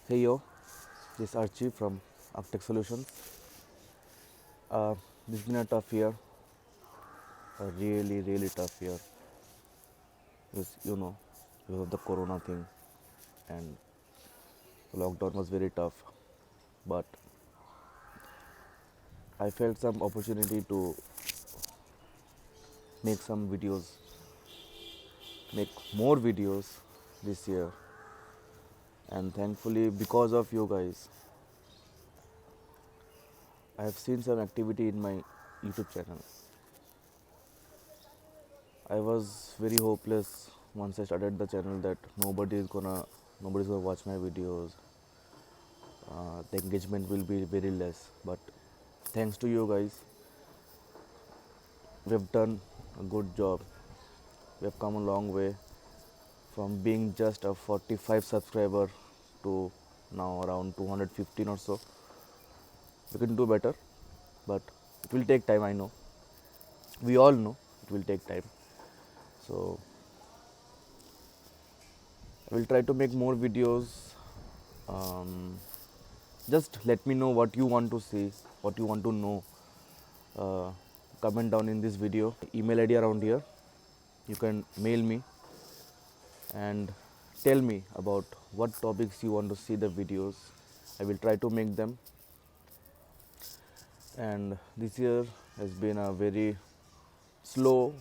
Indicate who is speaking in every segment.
Speaker 1: Hey yo, this is Archie from Arctech Solutions. This has been a tough year, a really tough year. Because of the corona thing, and the lockdown was very tough. But I felt some opportunity to make some videos, make more videos this year. And thankfully, because of you guys, I have seen some activity in my YouTube channel. I was very hopeless once I started the channel that nobody's gonna watch my videos. The engagement will be very less. But thanks to you guys, we've done a good job. We have come a long way from being just a 45 subscriber to now around 215 or so. We can do better, but it will take time. I know. We all know it will take time. So I will try to make more videos. Um, just let me know what you want to see, what you want to know. Uh, Comment down in this video. Email ID around here. You can mail me and tell me about what topics you want to see the videos. I will try to make them. And this year has been a very slow.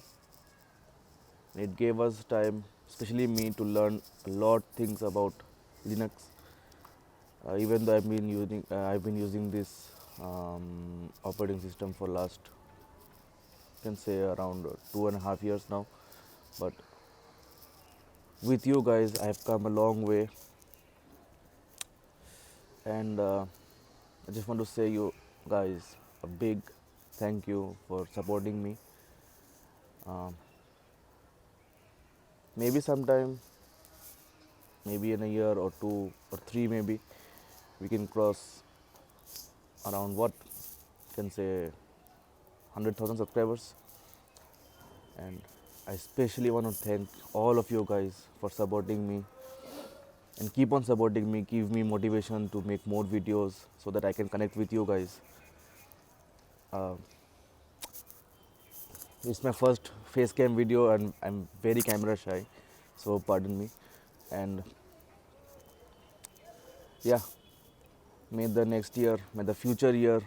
Speaker 1: It gave us time, especially me, to learn a lot things about Linux. Even though I've been using this operating system for last, you can say, around 2.5 years now. But with you guys, I have come a long way, and I just want to say you guys a big thank you for supporting me. Um, Maybe sometime, maybe in a year or two or three, maybe we can cross around what can say 100,000 subscribers. And I especially want to thank all of you guys for supporting me and keep on supporting me, give me motivation to make more videos so that I can connect with you guys. Uh, it's my first face cam video and I'm very camera shy, so pardon me. And yeah, may the future year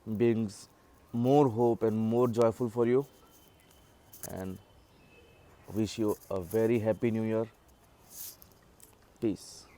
Speaker 1: brings more hope and more joyful for you. And wish you a very happy new year. Peace.